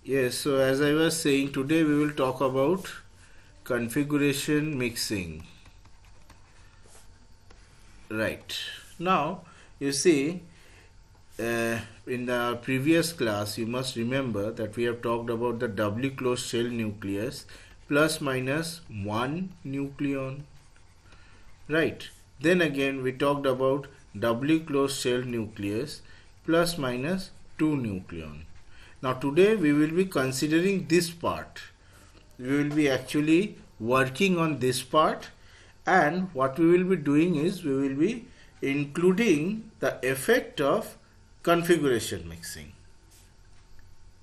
Yes, so as I was saying, today we will talk about configuration mixing. Right. Now, you see, in the previous class, you must remember that we have talked about the doubly closed shell nucleus plus minus one nucleon. Right. Then again, we talked about doubly closed shell nucleus plus minus two nucleon. Now today we will be considering this part. We will be actually working on this part, and what we will be doing is we will be including the effect of configuration mixing.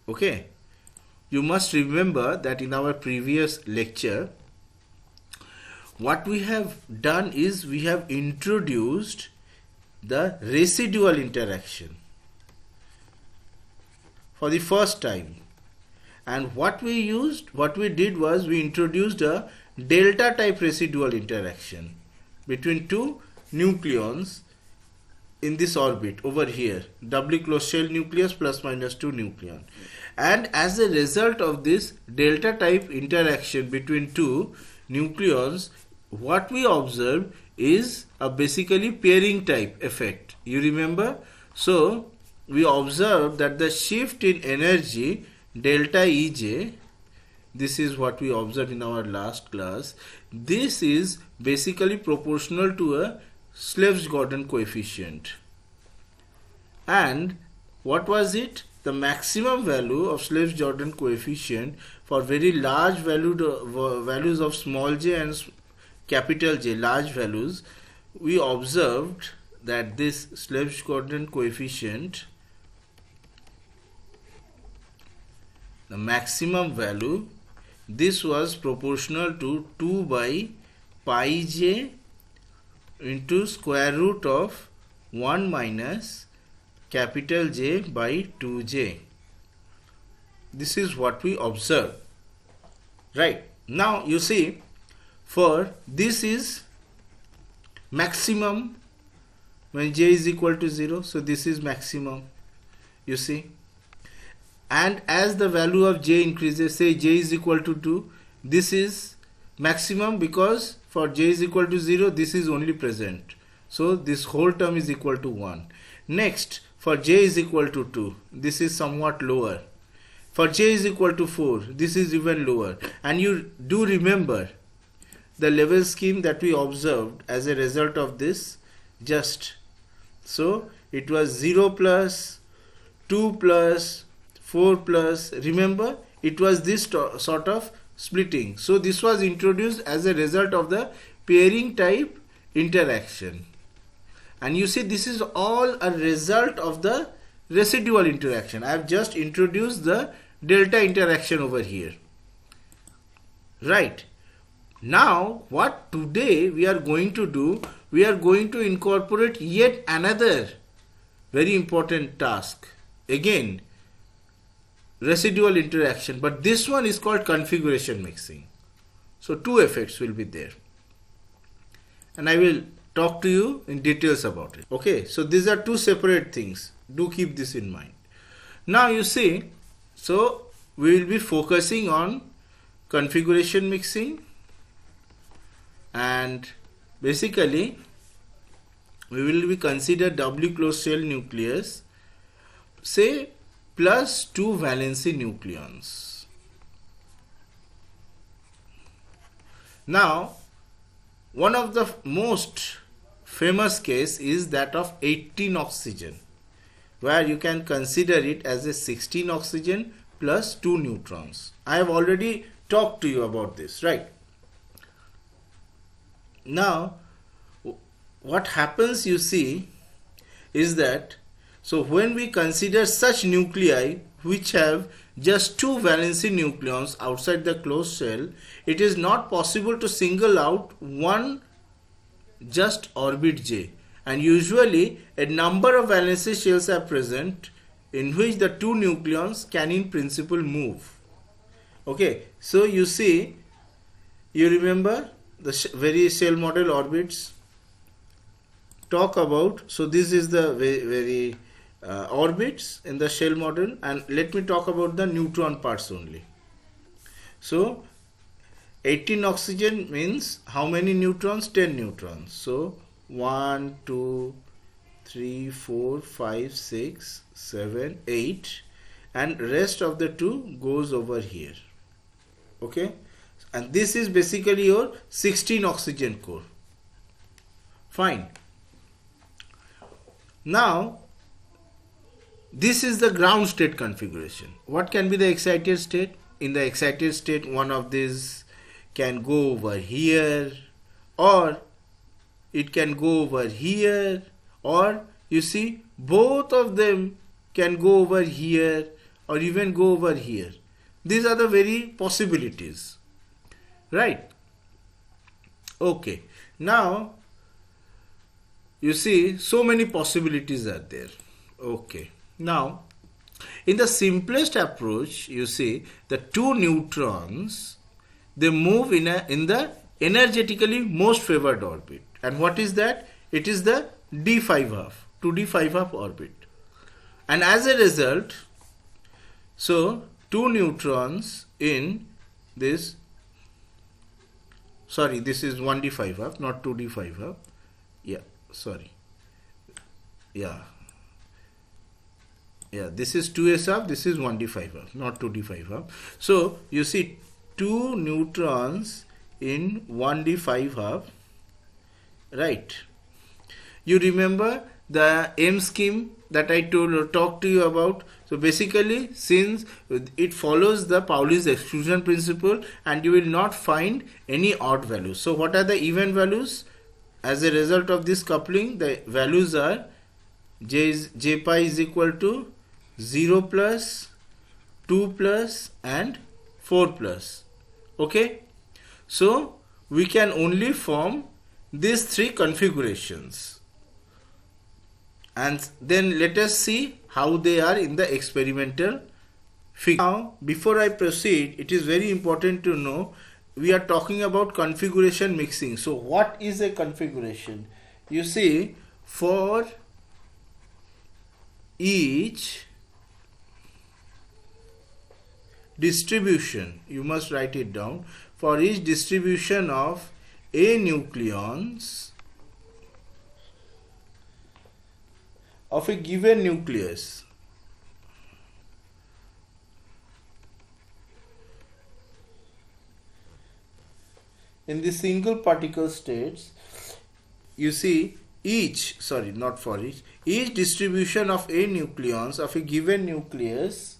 Okay. You must remember that in our previous lecture, what we have done is we have introduced the residual interaction for the first time. And what we did was we introduced a delta type residual interaction between two nucleons in this orbit over here, doubly closed shell nucleus plus minus two nucleon. And as a result of this delta type interaction between two nucleons, what we observe is a basically pairing type effect. You remember? So we observe that the shift in energy delta Ej, this is what we observed in our last class, this is basically proportional to a Slev-Gordon coefficient. And what was it? The maximum value of Slev-Gordon coefficient for very large values of small j and capital J, large values, we observed that this Slev-Gordon coefficient, the maximum value, this was proportional to 2 by pi j into square root of 1 minus capital J by 2j. This is what we observe. Right. Now you see, for this is maximum when j is equal to 0. So this is maximum. You see. And as the value of j increases, say j is equal to 2, this is maximum because for j is equal to 0, this is only present. So this whole term is equal to 1. Next, for j is equal to 2, this is somewhat lower. For j is equal to 4, this is even lower. And you do remember the level scheme that we observed as a result of this just. So it was 0 plus, 2 plus, 4 plus, remember it was this sort of splitting. So this was introduced as a result of the pairing type interaction. And you see, this is all a result of the residual interaction. I have just introduced the delta interaction over here. Right. Now, what today we are going to do, we are going to incorporate yet another very important task. Again, residual interaction, but this one is called configuration mixing. So two effects will be there. And I will talk to you in details about it. Okay, so these are two separate things. Do keep this in mind. Now you see, so we will be focusing on configuration mixing, and basically we will be consider doubly closed shell nucleus, say plus two valency nucleons. Now, one of the most famous case is that of 18 oxygen, where you can consider it as a 16 oxygen plus 2 neutrons. I have already talked to you about this, right? Now, what happens, you see, is that, so when we consider such nuclei which have just two valency nucleons outside the closed shell, it is not possible to single out one just orbit j. And usually a number of valency shells are present in which the two nucleons can in principle move. Okay, so you see, you remember the various shell model orbits talk about, so this is the very orbits in the shell model, and let me talk about the neutron parts only. So 18 oxygen means how many neutrons? 10 neutrons. So 1, 2, 3, 4, 5, 6, 7, 8, and rest of the 2 goes over here. Okay, and this is basically your 16 oxygen core. Fine. Now this is the ground state configuration. What can be the excited state? In the excited state, one of these can go over here, or it can go over here, or you see both of them can go over here or even go over here. These are the very possibilities, right? Okay, now you see so many possibilities are there. Okay, now in the simplest approach, you see the 2 neutrons, they move in the energetically most favored orbit. And what is that? It is the d5 half, 2d5 half orbit. And as a result, so 2 neutrons in this, sorry, this is 1d5 half, not 2d5 half. Yeah, sorry. Yeah, this is 2s half, this is 1d5 half, not 2d5 half. So you see 2 neutrons in 1d5 half, right? You remember the M scheme that I talked to you about. So basically, since it follows the Pauli's exclusion principle, and you will not find any odd values. So what are the even values? As a result of this coupling, the values are j pi is equal to 0 plus, 2 plus, and 4 plus. Okay, so we can only form these 3 configurations, and then let us see how they are in the experimental figure. Now before I proceed, it is very important to know we are talking about configuration mixing. So what is a configuration? You see, for each distribution, you must write it down, for each distribution of A nucleons of a given nucleus, in the single particle states, you see each distribution of A nucleons of a given nucleus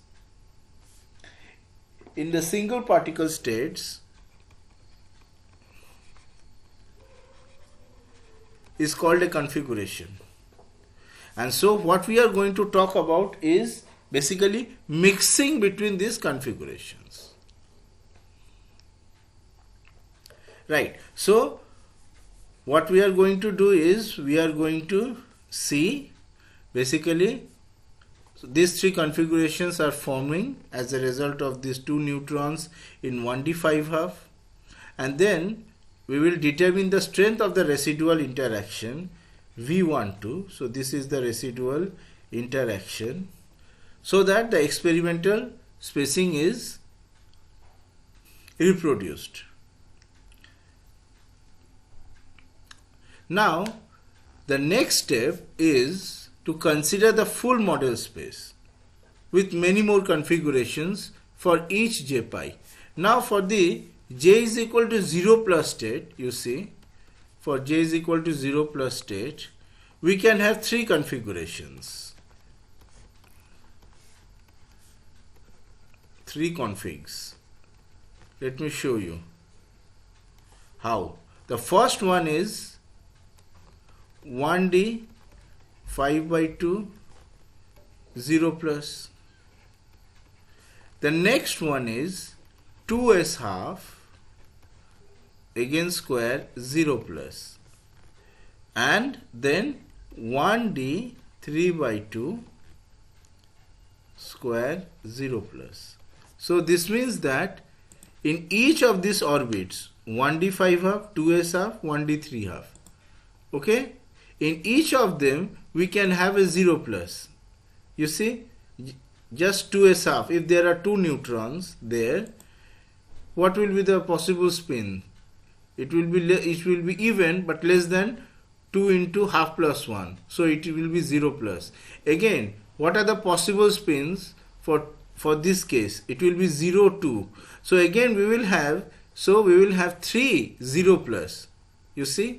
in the single particle states is called a configuration. And so what we are going to talk about is basically mixing between these configurations. Right. So what we are going to do is we are going to see basically these 3 configurations are forming as a result of these 2 neutrons in 1d5 half, and then we will determine the strength of the residual interaction V12. So this is the residual interaction, so that the experimental spacing is reproduced. Now the next step is to consider the full model space with many more configurations for each j pi. Now for the j is equal to 0 plus state, you see, for j is equal to 0 plus state, we can have 3 configurations, 3 configs. Let me show you how. The first one is 1d 5 by 2 0 plus. The next one is 2s half again square 0 plus, and then 1d 3 by 2 square 0 plus. So this means that in each of these orbits, 1d 5 half, 2s half, 1d 3 half, okay, in each of them we can have a 0 plus. you see, just 2s half. If there are 2 neutrons there, what will be the possible spin? It will be even but less than 2 into half plus 1. So it will be 0 plus. Again, what are the possible spins for this case? It will be 0, 2. So again we will have 3 0 plus. You see?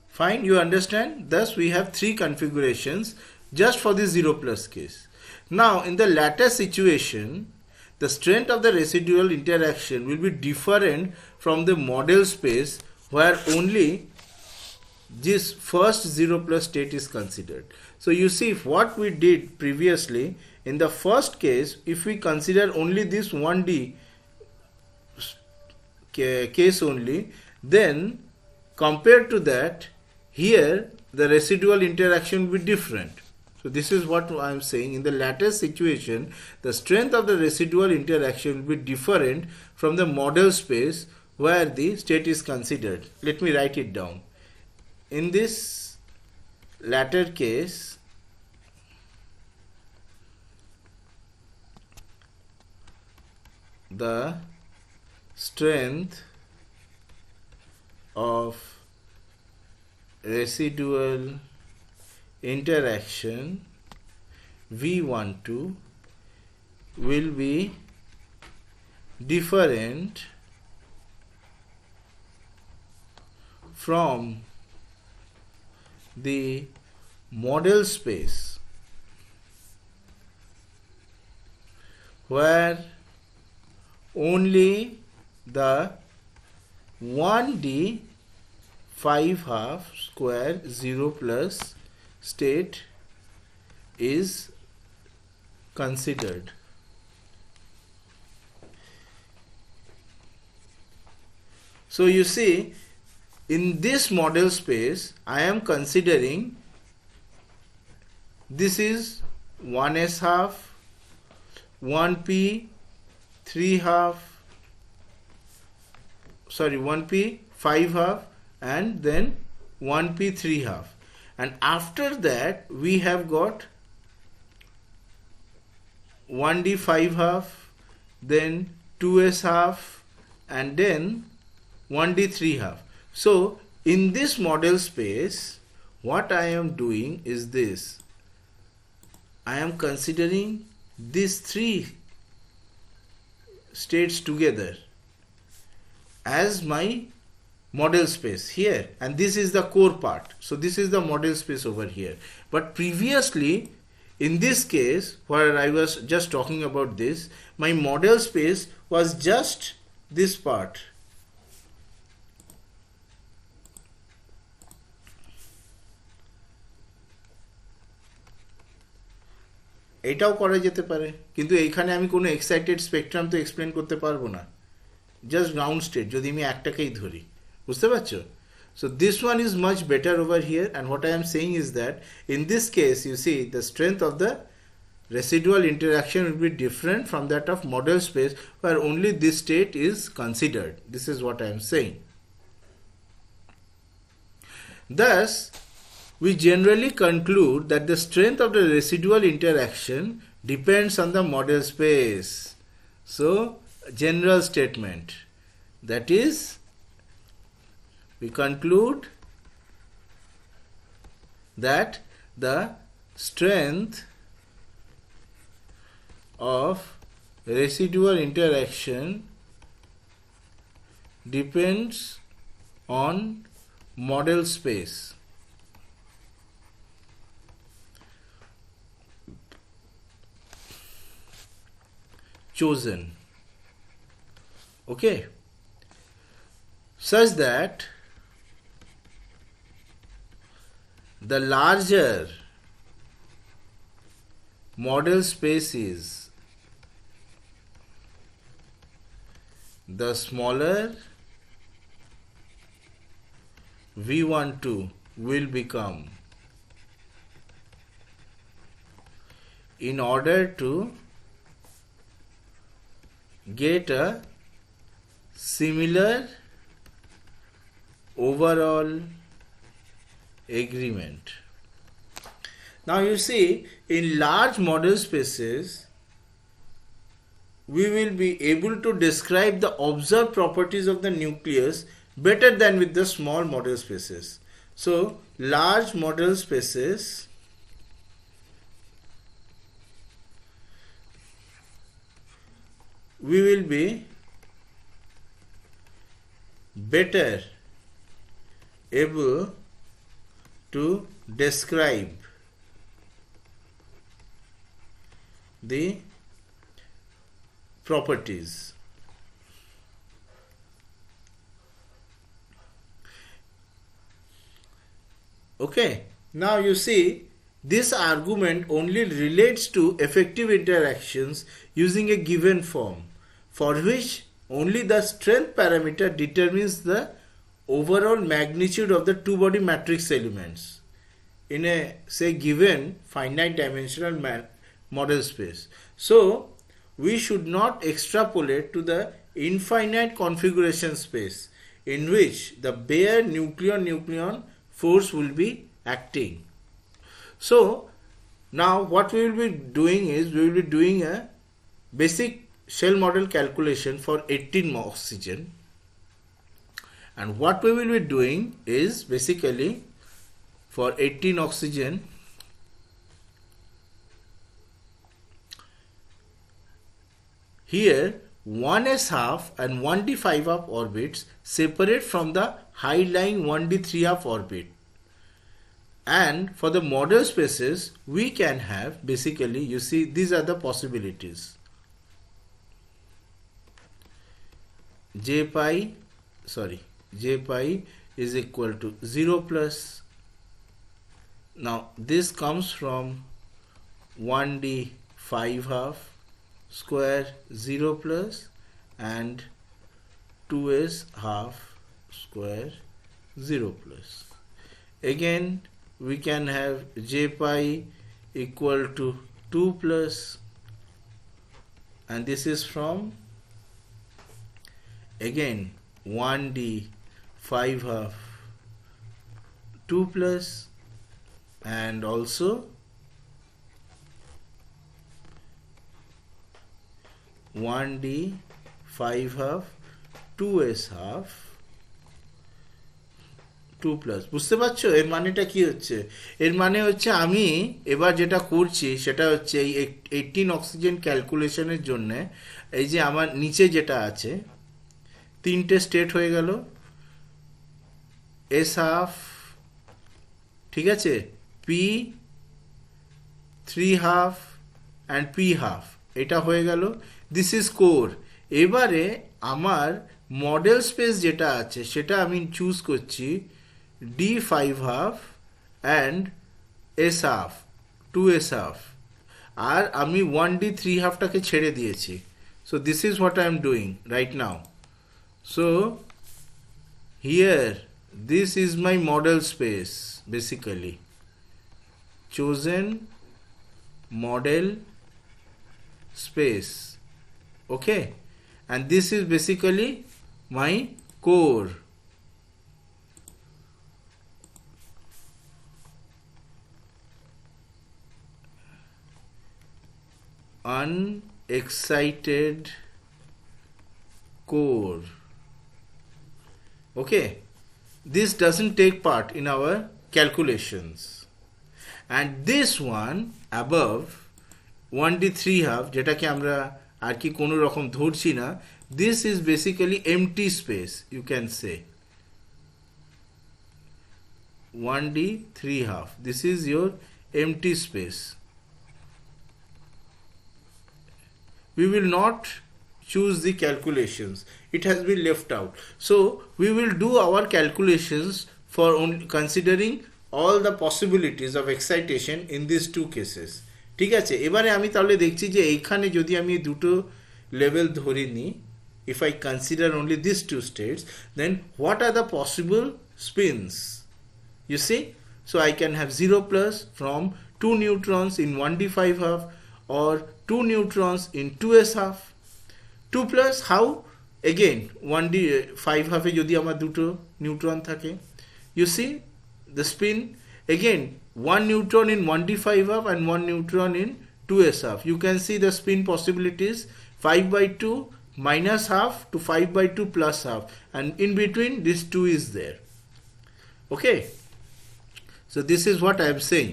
Fine, you understand? Thus we have 3 configurations just for the 0 plus case. Now in the latter situation, the strength of the residual interaction will be different from the model space where only this first 0 plus state is considered. So you see, what we did previously in the first case, if we consider only this 1D case only, then compared to that, here the residual interaction will be different. So this is what I am saying. In the latter situation, the strength of the residual interaction will be different from the model space where the state is considered. Let me write it down. In this latter case, the strength of residual interaction V12 will be different from the model space where only the 1D 5 half square 0 plus state is considered. So you see, in this model space I am considering this is 1s half, 1p 3 half, 1p 5 half, and then 1p 3 half, and after that we have got 1d 5 half, then 2s half, and then 1d 3 half. So in this model space, what I am doing is this: I am considering these 3 states together as my model space here, and this is the core part. So this is the model space over here. But previously, in this case where I was just talking about this, my model space was just this part. এটাও করা যেতে পারে, কিন্তু এইখানে আমি কোনো excited spectrum তো explain করতে পারবো না, জাস্ট গ্রাউন্ড স্টেট যদি আমি একটাকেই ধরি, বুঝতে পারছো? So this one is much better over here, and what I am saying is that in this case you see the strength of the residual interaction will be different from that of model space where only this state is considered. This is what I am saying. Thus we generally conclude that the strength of the residual interaction depends on the model space. So general statement, that is, we conclude that the strength of residual interaction depends on model space. Chosen, okay, such that the larger model space is, the smaller V12 will become, in order to get a similar overall agreement. Now you see, in large model spaces, we will be able to describe the observed properties of the nucleus better than with the small model spaces. So, large model spaces we will be better able to describe the properties. Okay, now you see, this argument only relates to effective interactions using a given form, for which only the strength parameter determines the overall magnitude of the two-body matrix elements in a, say, given finite dimensional model space. So, we should not extrapolate to the infinite configuration space in which the bare nucleon-nucleon force will be acting. So, now what we will be doing is, we will be doing a basic shell model calculation for 18 oxygen, and what we will be doing is basically for 18 oxygen, here 1s half and 1d 5 half orbits separate from the high lying 1d 3 half orbit. And for the model spaces, we can have basically, you see, these are the possibilities. J pi is equal to 0 plus. Now this comes from 1d 5 half square 0 plus and 2s half square 0 plus. Again, we can have J pi equal to 2 plus, and this is from again 1d 5 half 2 plus, and also 1d 5 half 2s half 2 plus. বুঝতে পারছো এর মানেটা কি হচ্ছে? এর মানে হচ্ছে আমি এবার যেটা করছি সেটা হচ্ছে এই 18 অক্সিজেন ক্যালকুলেশনের জন্য এই যে আমার নিচে যেটা আছে তিনটে স্টেট হয়ে গেল, এস হাফ, ঠিক আছে, P 3 half and P half, এটা হয়ে গেল। This is core. এবারে আমার মডেল স্পেস যেটা আছে সেটা আমি চুজ করছি D5 half and S half 2S half, আর আমি 1D 3 হাফটাকে ছেড়ে দিয়েছি। So this is what I am doing right now. So here this is my model space, basically chosen model space, okay, and this is basically my core. Unexcited core, okay. This doesn't take part in our calculations, and this one above 1d 3 half যেটাকে আমরা আর কি কোনো রকম ধরছি না, this is basically empty space, you can say 1d 3 half, this is your empty space. We will not choose the calculations, it has been left out. So we will do our calculations for only considering all the possibilities of excitation in these two cases. ঠিক আছে, এবারে আমি তাহলে দেখছি যে এইখানে যদি আমি দুটো লেভেল ধরে নিই, if I consider only these two states, then what are the possible spins? You see, so I can have 0 plus from 2 neutrons in 1d 5 half or 2 neutrons in 2s half, 2 plus how, again 1d 5 half এ যদি আমার দুটো neutron থাকে, you see the spin, Again, one neutron in 1d 5 half and one neutron in 2s half. You can see the spin possibilities 5 by 2 minus half to 5 by 2 plus half, and in between this 2 is there. Okay, so this is what I am saying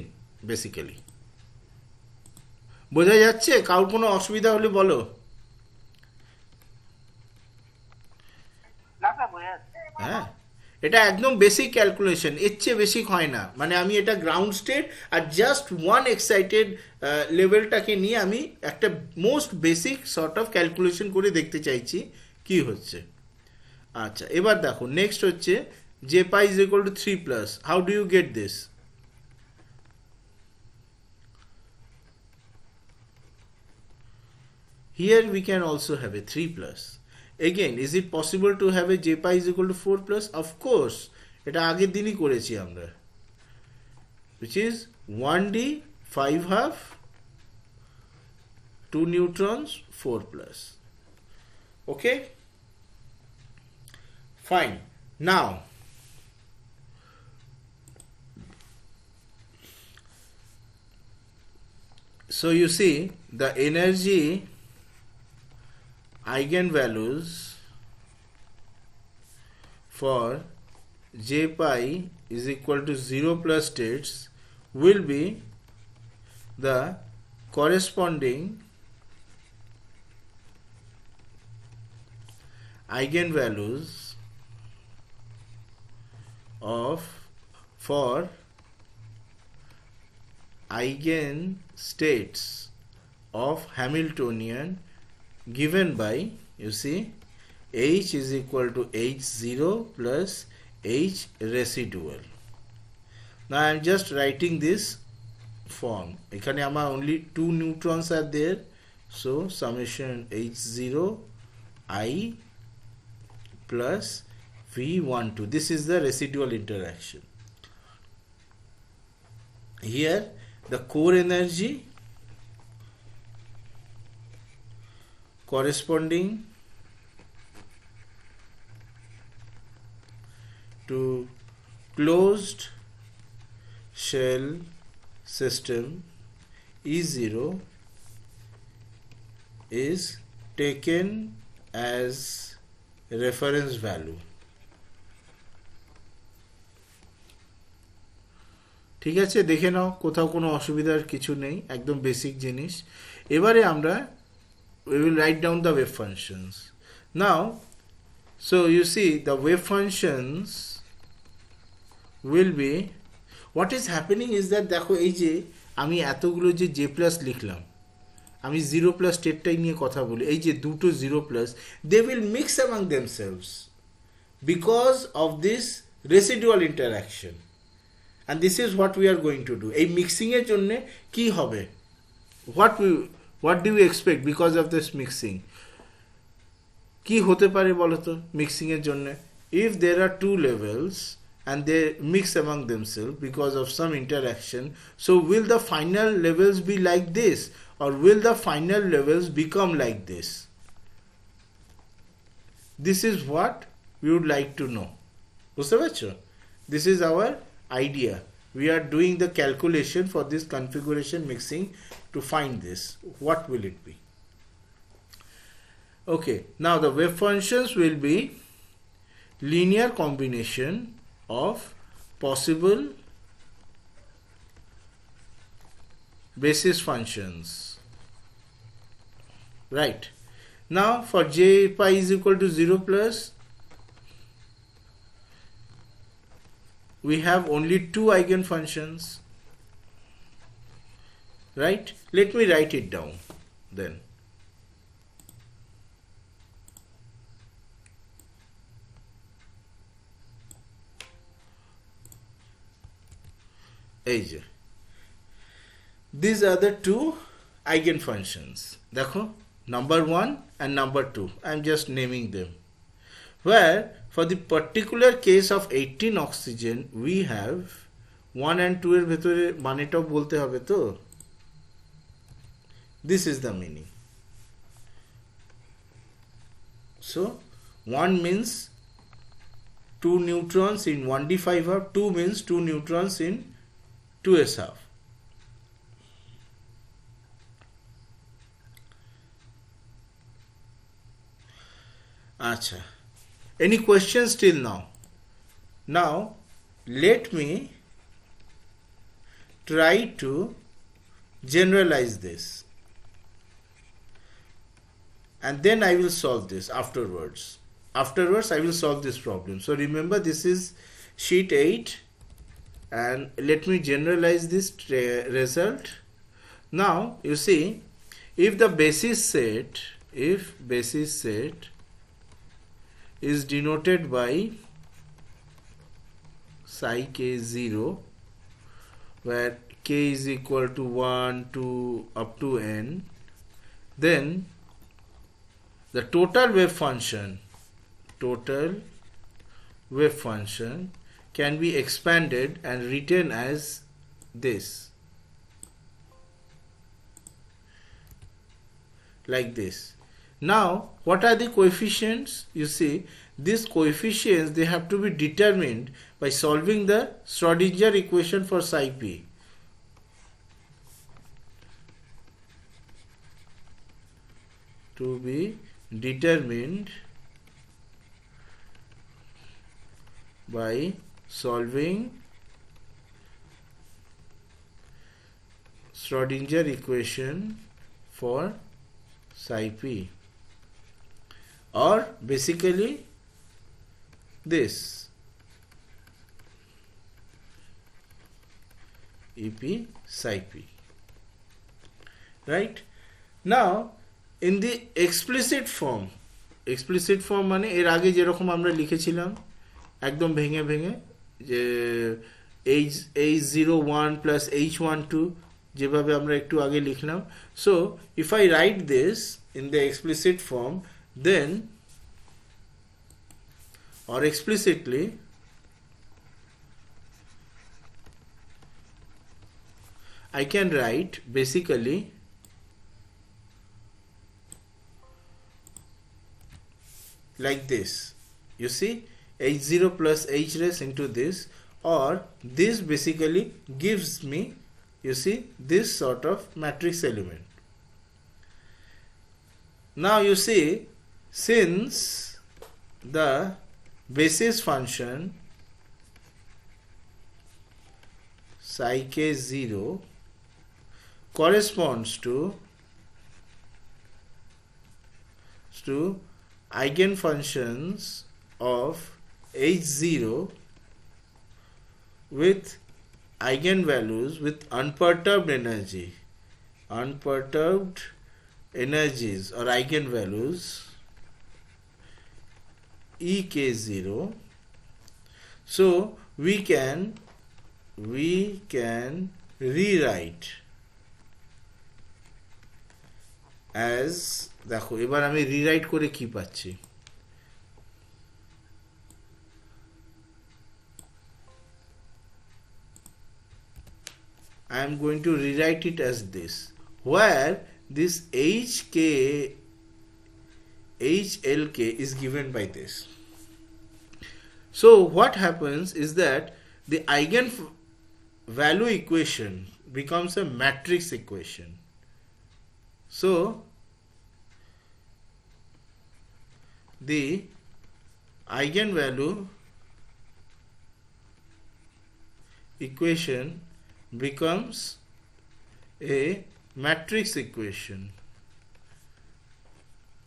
basically. বোঝা যাচ্ছে? কারোর কোনো অসুবিধা হলে বলো। হ্যাঁ, এটা একদম বেসিক ক্যালকুলেশন, এর চেয়ে বেসিক হয় না। মানে আমি এটা গ্রাউন্ড স্টেট আর জাস্ট ওয়ান এক্সাইটেড লেভেলটাকে নিয়ে আমি একটা most basic sort of calculation করে দেখতে চাইছি কি হচ্ছে। আচ্ছা, এবার দেখো নেক্সট হচ্ছে j pi is equal to 3 plus. How do you get this? Here we can also have a 3 plus. Again, is it possible to have a j pi is equal to 4 plus? Of course. এটা আগের দিনই করেছি আমরা, which is 1d 5 half 2 neutrons 4 plus. Okay, fine. Now so you see the energy eigenvalues for j pi is equal to 0 plus states will be the corresponding eigenvalues of for eigenstates of Hamiltonian given by, you see, h is equal to h0 plus h residual. Now I am just writing this form. এখানে আমার only 2 neutrons are there, so summation h0 I plus v12. This is the residual interaction. Here the core energy corresponding to closed shell system E0 is taken as reference value. ঠিক আছে, দেখে নাও কোথাও কোনো অসুবিধার কিছু নেই, একদম বেসিক জিনিস। এবারে আমরা we will write down the wave functions. Now, so you see the wave functions will be, what is happening is that দেখো এই যে আমি এতগুলো যে j plus লিখলাম, আমি 0 plus স্টেটটাই নিয়ে কথা বলি, এই যে দুটো 0 plus they will mix among themselves because of this residual interaction, and this is what we are going to do. এই মিক্সিং এর জন্য কি হবে, what do you expect because of this mixing? কি হতে পারে বলো তো মিক্সিং এর জন্য? if there are two levels and they mix among themselves because of some interaction, so will the final levels be like this or will the final levels become like this? This is what we would like to know. বুঝতে পারছো? This is our idea. We are doing the calculation for this configuration mixing to find this. What will it be? Okay, now the wave functions will be linear combination of possible basis functions. Right. Now for j pi is equal to 0 plus, we have only two eigenfunctions. Right? Let me write it down then. These are the two eigenfunctions. দেখো, number 1 and number 2. I am just naming them. Where for the particular case of 18 oxygen we have 1 and 2 এর ভেতরে মানেটাও বলতে হবে তো। This is the meaning. So 1 means 2 neutrons in 1d5 half, 2 means 2 neutrons in 2s half. Acha. Any questions till now? Now let me try to generalize this, and then I will solve this afterwards. Afterwards I will solve this problem. So remember, this is sheet 8, and let me generalize this result. Now you see, if the basis set is denoted by psi k0, where k is equal to 1 to up to n, then the total wave function can be expanded and written as this, like this. Now what are the coefficients? You see, these coefficients, they have to be determined by solving the Schrodinger equation for psi p. To be determined by solving Schrodinger equation for psi p, or basically this EP psi p, right? Now in the explicit form মানে এর আগে যেরকম আমরা লিখেছিলাম একদম ভেঙে ভেঙে, যে h01 plus h12 যেভাবে আমরা একটু আগে লিখলাম. So if I write this in the explicit form, then, or explicitly, I can write basically like this. You see, h0 plus h res into this, or this basically gives me, you see, this sort of matrix element. Now you see, since the basis function psi k0 corresponds to eigenfunctions of h0 with eigenvalues with unperturbed energies or eigenvalues ek0, so we can rewrite as, দেখো এবার আমি rewrite করে কি পাচ্ছি, I am going to rewrite it as this, where this HLK is given by this. So what happens is that the eigenvalue equation becomes a matrix equation. So the eigenvalue equation becomes a matrix equation.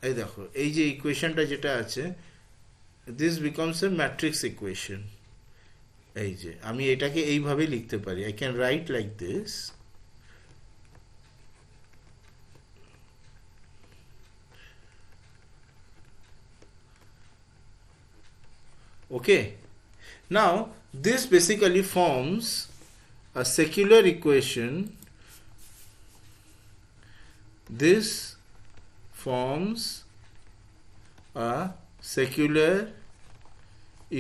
এই দেখো, এই যে ইকুয়েশনটা যেটা আছে, this becomes a matrix equation. এই যে আমি এটাকে এইভাবে লিখতে পারি, I can write like this. Okay, now this basically forms a secular equation. This forms a secular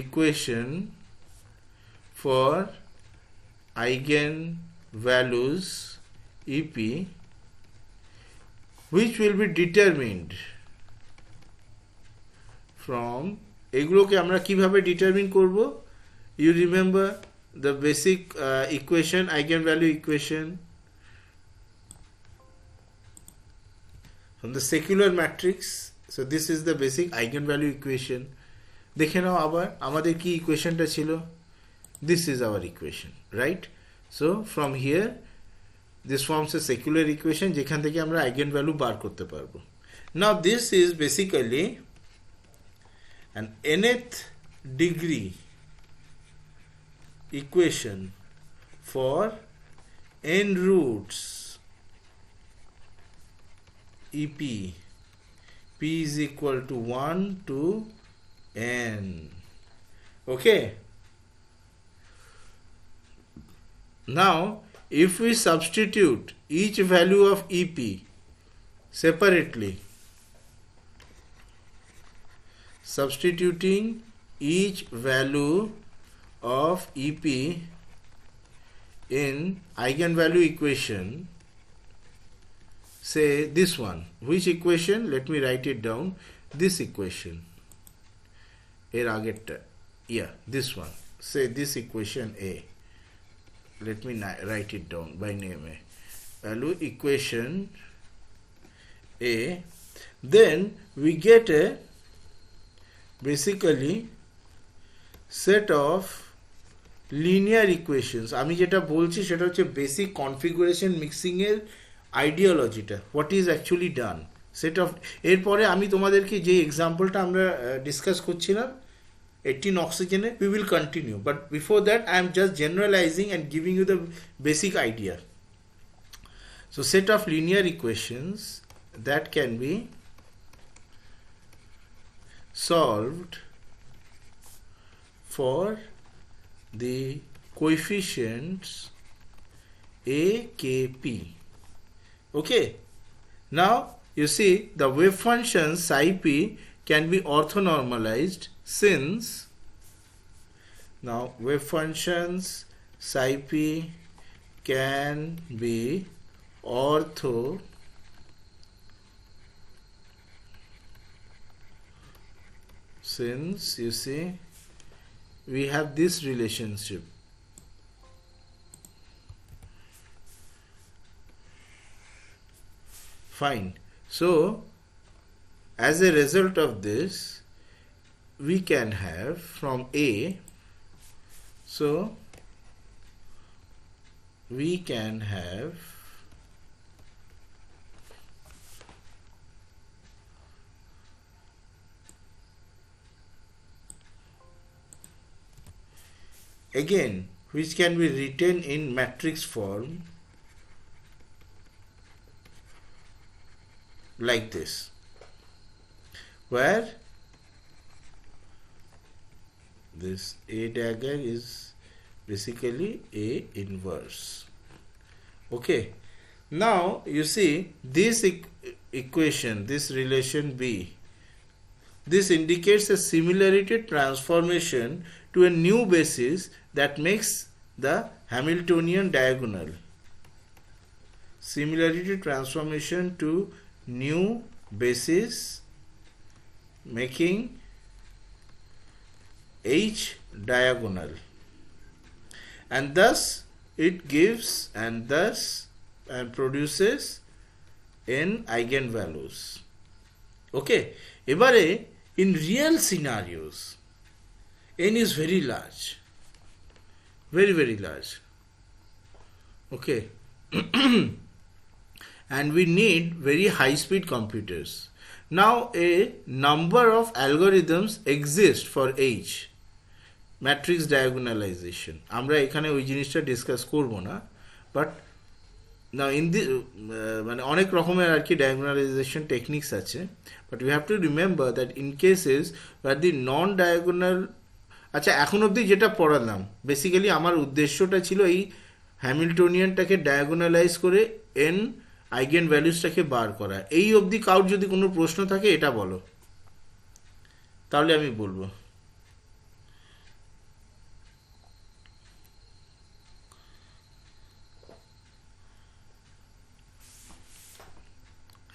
equation for eigenvalues EP, which will be determined from, এগুলোকে আমরা কিভাবে ডিটারমিন করব? You remember the basic equation, eigenvalue equation from the secular matrix. So this is the basic eigenvalue equation. দেখে নাও আবার আমাদের কি ইকুয়েশনটা ছিল, this is our equation, right? So from here this forms a secular equation যেখান থেকে আমরা eigenvalue বার করতে পারবো. Now this is basically an nth degree equation for n roots EP. P is equal to 1 to n. Okay. Now if we substitute each value of EP separately, substituting each value of EP in eigenvalue equation, say this one, which equation, let me write it down, this equation, this one, say this equation A, let me write it down by name A, value equation A, then we get a basically set of linear equations. আমি যেটা বলছি সেটা হচ্ছে basic configuration mixing এর আইডিওলজিটা, what is actually done, set off. এরপরে আমি তোমাদেরকে যে এক্সাম্পলটা আমরা ডিসকাস করছিলাম 18 oxygen, we will continue, but before that I am just generalizing and giving you the basic idea. So set of linear equations that can be solved for the coefficients a, k, p. Okay, now you see the wave function psi p can be orthonormalized, since now wave functions psi p can be ortho since you see we have this relationship. Fine. So as a result of this we can have from A, so we can have again, which can be written in matrix form like this, where this A dagger is basically A inverse. Okay, now you see this equation, this relation B, this indicates a similarity transformation to a new basis that makes the Hamiltonian diagonal. Similarity transformation to new basis making H diagonal, and thus it gives and produces n eigenvalues. Okay, ebare in real scenarios n is very large, very large. Okay, and we need very high speed computers. Now a number of algorithms exist for H, matrix diagonalization. আমরা এখানে ওই জিনিসটা discuss করব না, but now in the মানে অনেক রকমের আর কি diagonalization techniques আছে, but we have to remember that in cases where the non diagonal, আচ্ছা এখন অবধি যেটা পড়ালাম বেসিক্যালি আমার উদ্দেশ্যটা ছিল এই হ্যামিল্টনিয়ানটাকে ডায়াগোনালাইজ করে n আইগেন ভ্যালুসটাকে বার করা। এই অবধি কাউর যদি কোনো প্রশ্ন থাকে এটা বলো, তাহলে আমি বলবো।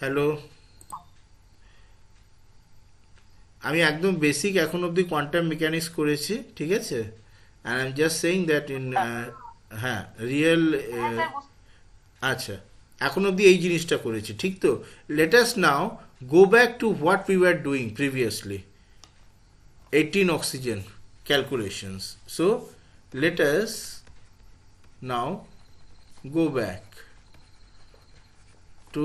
হ্যালো, আমি একদম বেসিক এখন অবধি কোয়ান্টাম মেকানিক্স করেছি, ঠিক আছে, and I'm just saying that in real আচ্ছা এখন অবধি এই জিনিসটা করেছি ঠিক তো let us now go back to what we were doing previously 18 oxygen calculations. So let us now go back to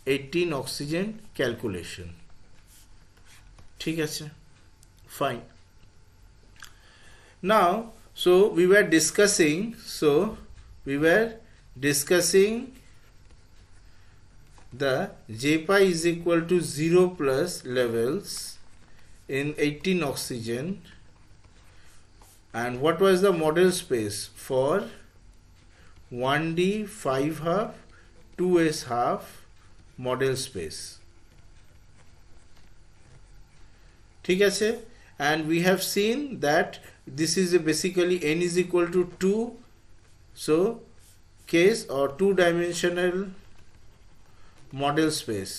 18 oxygen calculation. ঠিক আছে fine. Now so we were discussing the J pi is equal to 0 plus levels in 18 oxygen, and what was the model space for 1D 5 half 2s half model space. ঠিক আছে, and we have seen that this is basically n is equal to 2, so case or two dimensional model space,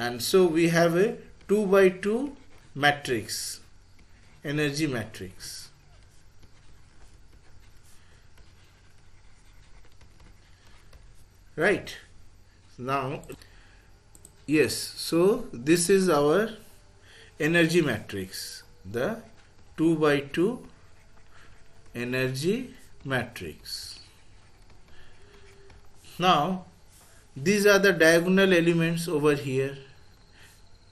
and so we have a 2 by 2 matrix, energy matrix. Right now, yes, so this is our energy matrix, the 2 by 2 energy matrix. Now these are the diagonal elements over here,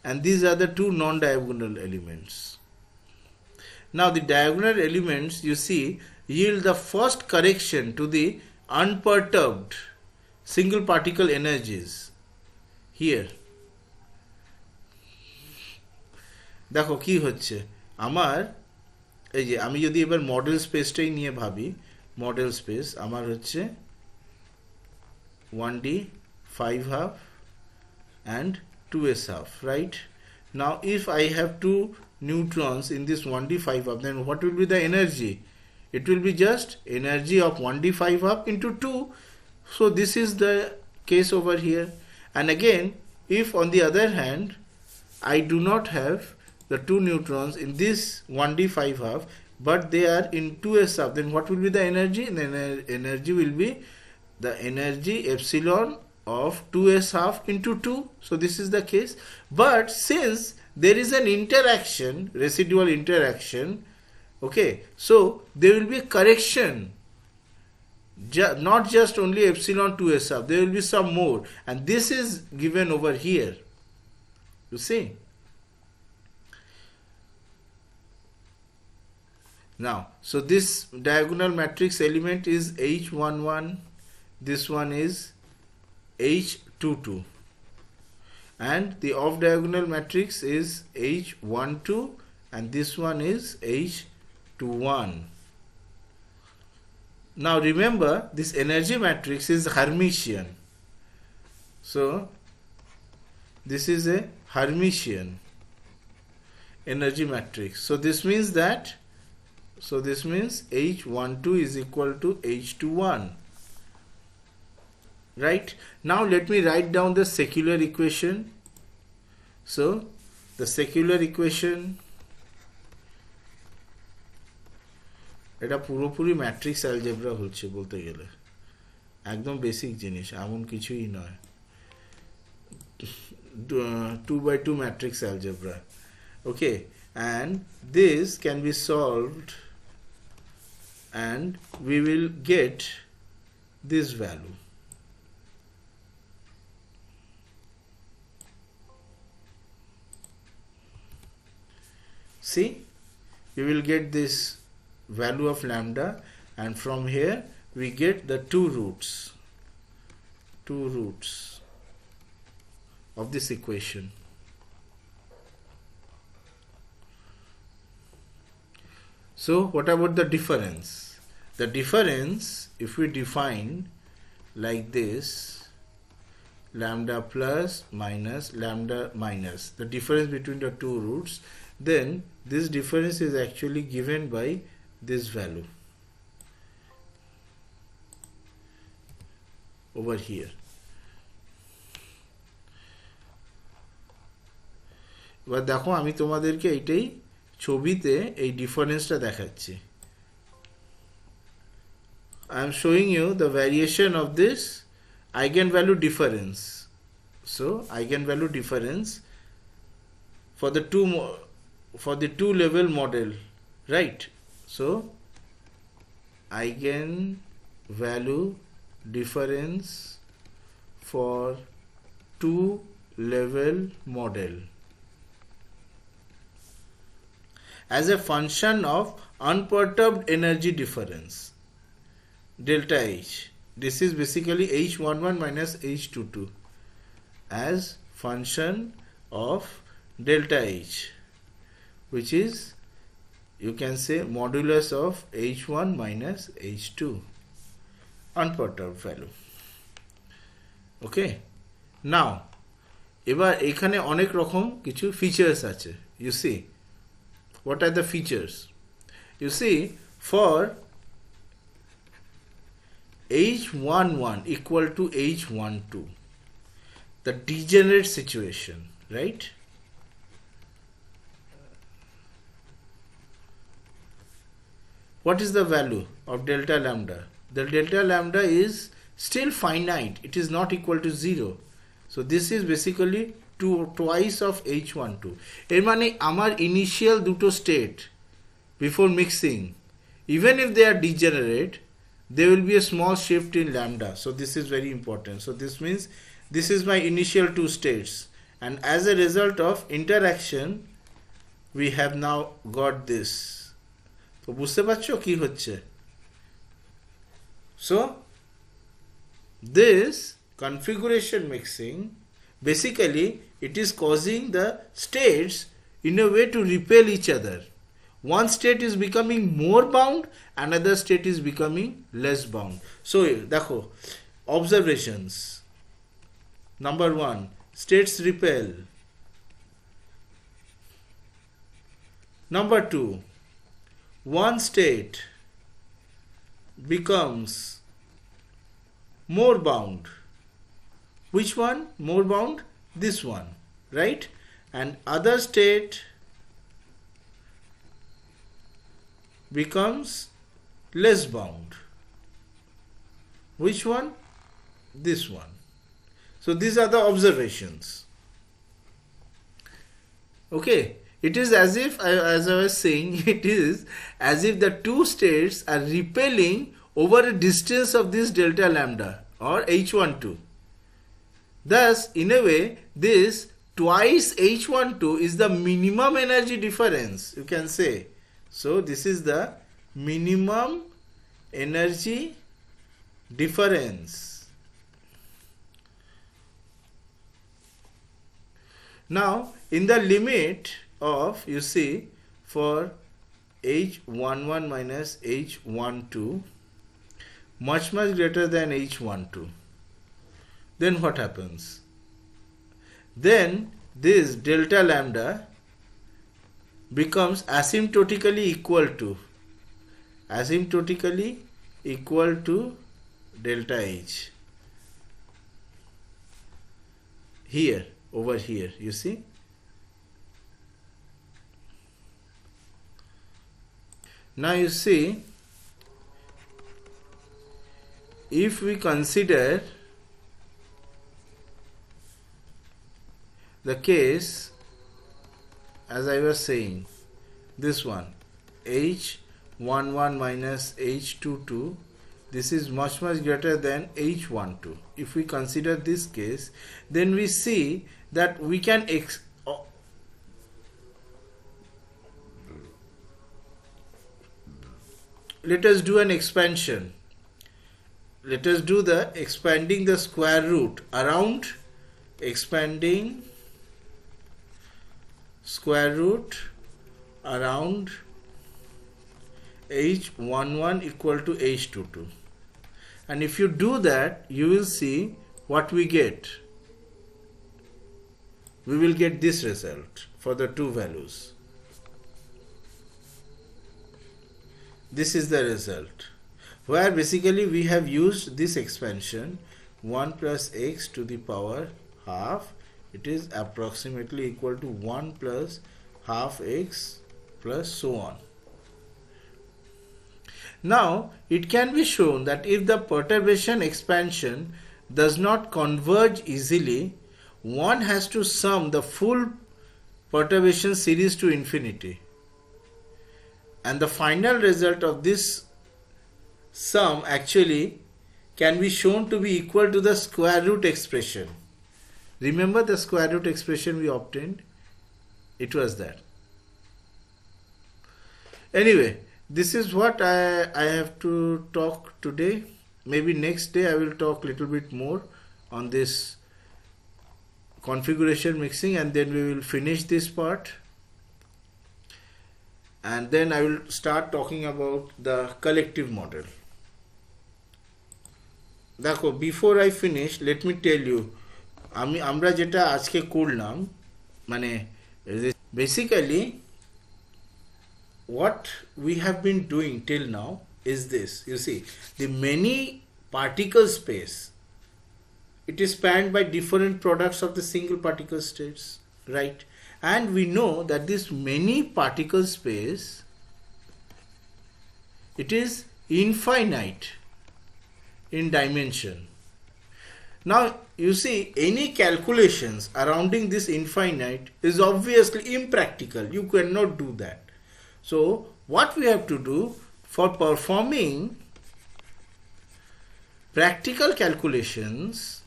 and these are the two non-diagonal elements. Now the diagonal elements, you see, yield the first correction to the unperturbed single particle energies here. দেখো কি হচ্ছে আমার এই যে আমি যদি এবার model স্পেসটাই নিয়ে ভাবি, মডেল স্পেস আমার হচ্ছে 1D 5 half and 2s half, right? Now if I have two neutrons in this 1D 5 half, then what will be the energy? It will be just energy of 1D 5 half into 2. So this is the case over here. And again, if on the other hand I do not have the two neutrons in this 1D 5 half, but they are in 2s half, then what will be the energy? The energy will be the energy epsilon of 2s half into 2. So this is the case. But since there is an interaction, residual interaction, okay, so there will be a correction, not just only epsilon 2s half, there will be some more, and this is given over here, you see. Now, so this diagonal matrix element is H11, this one is H22, and the off diagonal matrix is H12, and this one is H21. Now remember, this energy matrix is Hermitian, so this is a Hermitian energy matrix. So this means that H12 is equal to H21. Right? Now let me write down the secular equation. So the secular equation, এটা পুরোপুরি matrix algebra হচ্ছে বলতে গেলে, একদম basic জিনিস, এমন কিছুই নয়। 2 by 2 matrix algebra. Okay, and this can be solved, and we will get this value. See, we will get this value of lambda, and from here we get the two roots of this equation. So what about the difference? The difference, if we define like this, lambda plus minus lambda minus, the difference between the two roots, then this difference is actually given by this value over here. এবার দেখো আমি তোমাদেরকে এইটাই ছবিতে এই ডিফারেন্সটা দেখাচ্ছি। I am showing you the variation of this eigenvalue difference. So eigenvalue difference for the two level model, right? So eigenvalue difference for two level model as a function of unperturbed energy difference delta H. This is basically H11 minus H22 as function of delta H, which is, you can say, modulus of H1 minus H2, unperturbed value. Okay, now এবার এখানে অনেক রকম কিছু features আছে। You see, what are the features? You see, for H11 equal to H12, the degenerate situation, right? What is the value of delta lambda? The delta lambda is still finite. It is not equal to 0. So this is basically twice of H12. এর মানে আমার initial দুটো state before mixing, even if they are degenerate, there will be a small shift in lambda. So this is very important. So this means this is my initial two states, and as a result of interaction we have now got this. তো বুঝতে পারছো কি হচ্ছে? So this configuration mixing, basically it is causing the states in a way to repel each other. One state is becoming more bound, another state is becoming less bound. So দেখো, observations. Number 1, states repel. Number 2, one state becomes more bound. Which one? More bound? This one, right? And other state becomes less bound. Which one? This one. So these are the observations. Okay, it is as if, as I was saying, it is as if the two states are repelling over a distance of this delta lambda or H12. Thus, in a way, this twice H12 is the minimum energy difference, you can say. So this is the minimum energy difference. Now in the limit of, you see, for H11 minus H12 much greater than H12, then what happens? Then this delta lambda becomes asymptotically equal to delta H. Here, over here, you see. Now you see, if we consider the case, as I was saying, this one, H11 minus H22, this is much greater than H12. If we consider this case, then we see that we can let us do an expansion. Let us do the expanding the square root around, expanding square root around H11 equal to H22. And if you do that, you will see what we get. We will get this result for the two values. This is the result, where basically we have used this expansion 1 plus x to the power half. It is approximately equal to 1 plus half x plus so on. Now, it can be shown that if the perturbation expansion does not converge easily, one has to sum the full perturbation series to infinity. And the final result of this sum actually can be shown to be equal to the square root expression. Remember the square root expression we obtained? It was that. Anyway, this is what I have to talk today. Maybe next day I will talk a little bit more on this configuration mixing, and then we will finish this part. And then I will start talking about the collective model. Dakho, before I finish, let me tell you, আমরা যেটা আজকে করলাম, মানে basically what we have been doing till now is this. You see, the many particle space, it is spanned by different products of the single particle states, right? And we know that this many particle space, it is infinite in dimension. Now you see, any calculations surrounding this infinite is obviously impractical. You cannot do that. So what we have to do for performing practical calculations,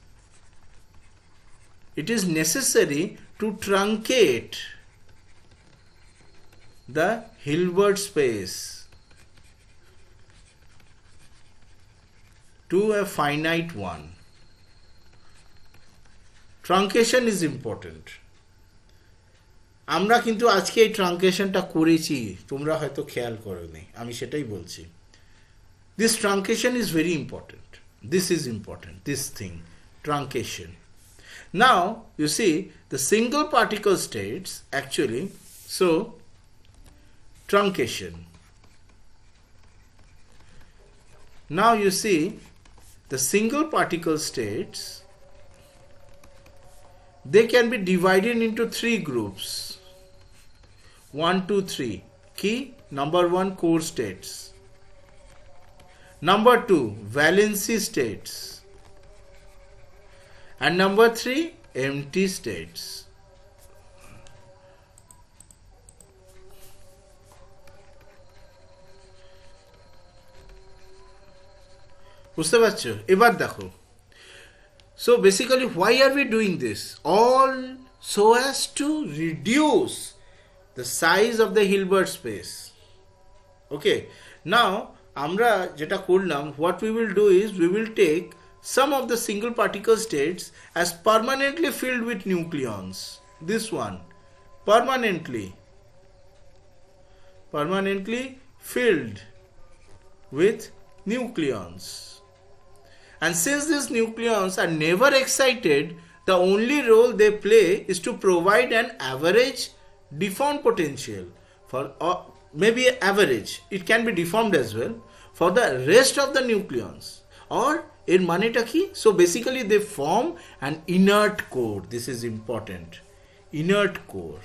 it is necessary to truncate the Hilbert space to a finite one. Truncation is important. আমরা কিন্তু আজকে এই ট্রাঙ্কেশনটা করেছি, তোমরা হয়তো খেয়াল করোনি, আমি সেটাই বলছি। This truncation is very important. This is important, this thing, truncation. Now, you see, the single particle states actually, so truncation. Now you see, the single particle states, they can be divided into three groups. 1, 2, 3. Key, number 1, core states. Number 2, valency states. And number 3, empty states. বুঝতে পারছো? এবার দেখো, so basically why are we doing this? All so as to reduce the size of the Hilbert space. Okay, now আমরা যেটা করলাম, what we will do is we will take some of the single particle states as permanently filled with nucleons. This one, permanently filled with nucleons. And since these nucleons are never excited, the only role they play is to provide an average deformed potential for, or maybe average, it can be deformed as well, for the rest of the nucleons. Or in maneta ki, so basically they form an inert core. This is important. Inert core.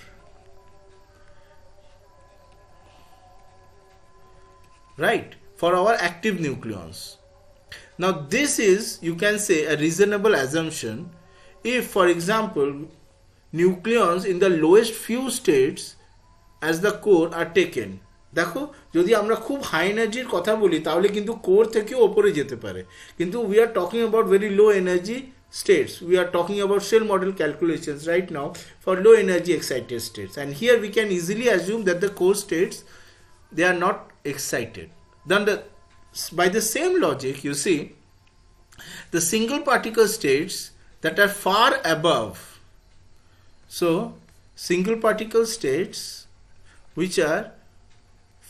Right? For our active nucleons. Now this is, you can say, a reasonable assumption if, for example, nucleons in the lowest few states as the core are taken. দেখো, যদি আমরা খুব high এনার্জির কথা বলি তাহলে কিন্তু core থেকে উপরে যেতে পারে, কিন্তু we are talking about very low energy states. We are talking about shell model calculations right now for low energy excited states, and here we can easily assume that the core states, they are not excited. Then by the same logic, you see, the single particle states that are far above, so single particle states which are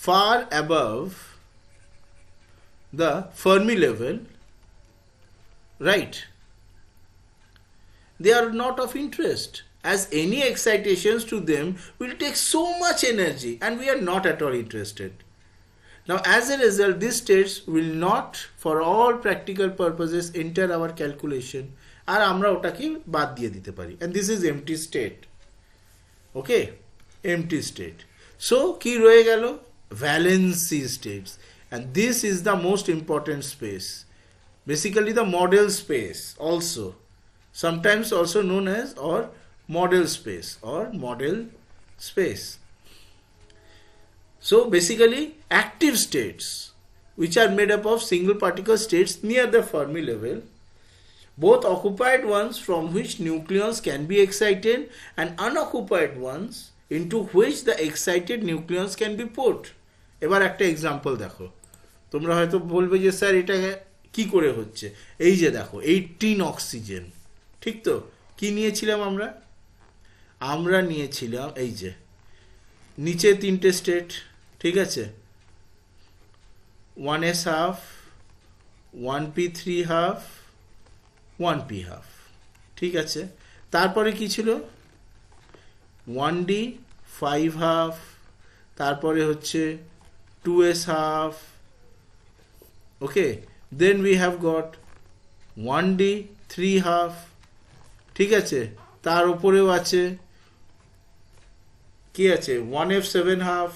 far above the Fermi level, right, they are not of interest, as any excitations to them will take so much energy and we are not at all interested. Now as a result, these states will not, for all practical purposes, enter our calculation, আর আমরা ওটাকে বাদ দিয়ে দিতে পারি, and this is empty state. Okay, empty state. So কি রয়ে গেল? Valency states, and this is the most important space, basically the model space, also sometimes also known as or model space or model space. So basically active states, which are made up of single particle states near the Fermi level, both occupied ones from which nucleons can be excited and unoccupied ones into which the excited nucleons can be put. এবার একটা example দেখো, তোমরা হয়তো বলবে যে sir এটা কি করে হচ্ছে। এই যে দেখো 18 অক্সিজেন, ঠিক তো? কি নিয়েছিলাম আমরা? আমরা নিয়েছিলাম এই যে নিচে তিনটে স্টেট, ঠিক আছে, 1s half, 1p3 half, 1p half, ঠিক আছে। তারপরে কি ছিল? 1d 5 half, তারপরে হচ্ছে 2s half, okay. Then we have got 1d 3 half, ঠিক আছে। তার উপরেও আছে কি আছে? 1f7 half,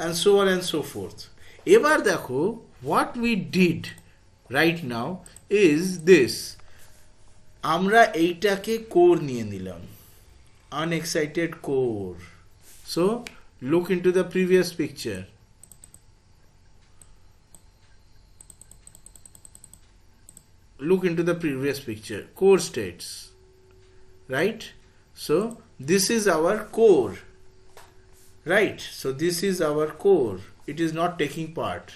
and so on and so forth. এবার দেখো what we did right now is this, আমরা এইটাকে কোর নিয়ে নিলাম, unexcited core. So look into the previous picture. Look into the previous picture, core states, right? So this is our core, right? So this is our core, it is not taking part.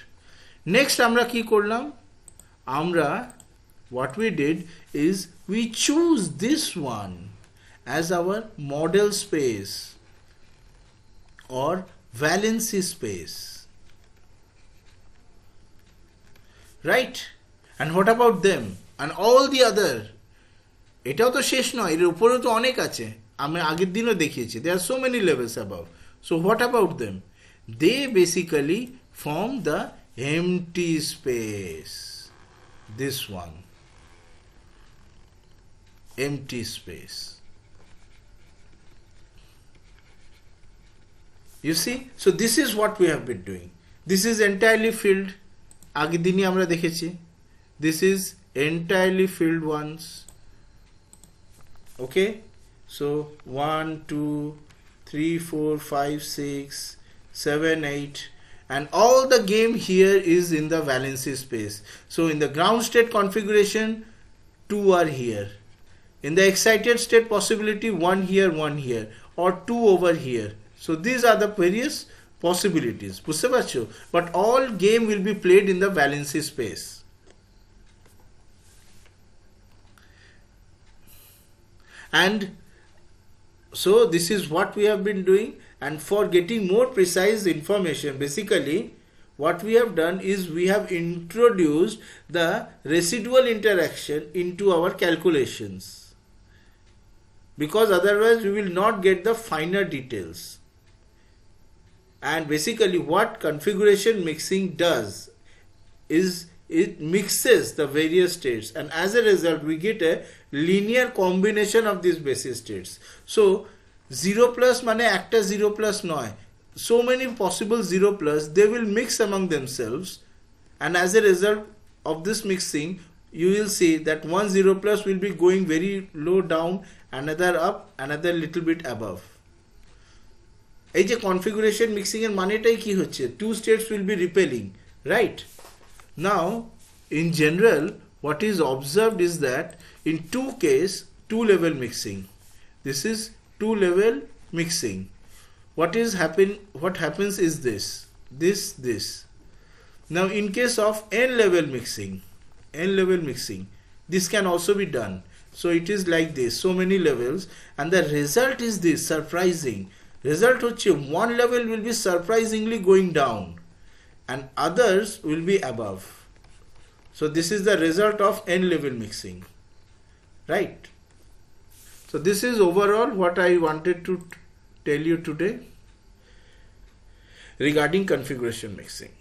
Next আমরা কি করলাম? আমরা what we did is we choose this one as our model space or valency space, right? And what about them and all the other? এটাও তো শেষ নয়, এর উপরেও তো অনেক আছে, আমি আগের দিনও দেখিয়েছি, there are so many levels above. So what about them? They basically form the empty space, this one, empty space. You see? So this is what we have been doing. This is entirely filled, আগের দিনই আমরা দেখেছি, this is entirely filled ones, okay? So 1 2 3 4 5 6 7 8, and all the game here is in the valency space. So in the ground state configuration, 2 are here. In the excited state possibility, 1 here, 1 here, or 2 over here. So these are the various possibilities, বুঝতে পারছো? But all game will be played in the valency space. And so this is what we have been doing, and for getting more precise information, basically what we have done is we have introduced the residual interaction into our calculations, because otherwise we will not get the finer details. And basically what configuration mixing does is it mixes the various states, and as a result we get a linear combination of these basis states. So 0 plus মানে একটা 0 plus নয়, so many possible 0 plus, they will mix among themselves, and as a result of this mixing you will see that one 0 plus will be going very low down, another up, another little bit above. এই যে কনফিগুরেশন mixing এর মানেটাই কি হচ্ছে? two states will be repelling, right? Now in general what is observed is that in two case, two level mixing, this is two level mixing. What happens is this. Now in case of n level mixing, this can also be done. So it is like this, so many levels, and the result is this, surprising result হচ্ছে one level will be surprisingly going down and others will be above. So this is the result of n level mixing, right? So this is overall what I wanted to tell you today regarding configuration mixing.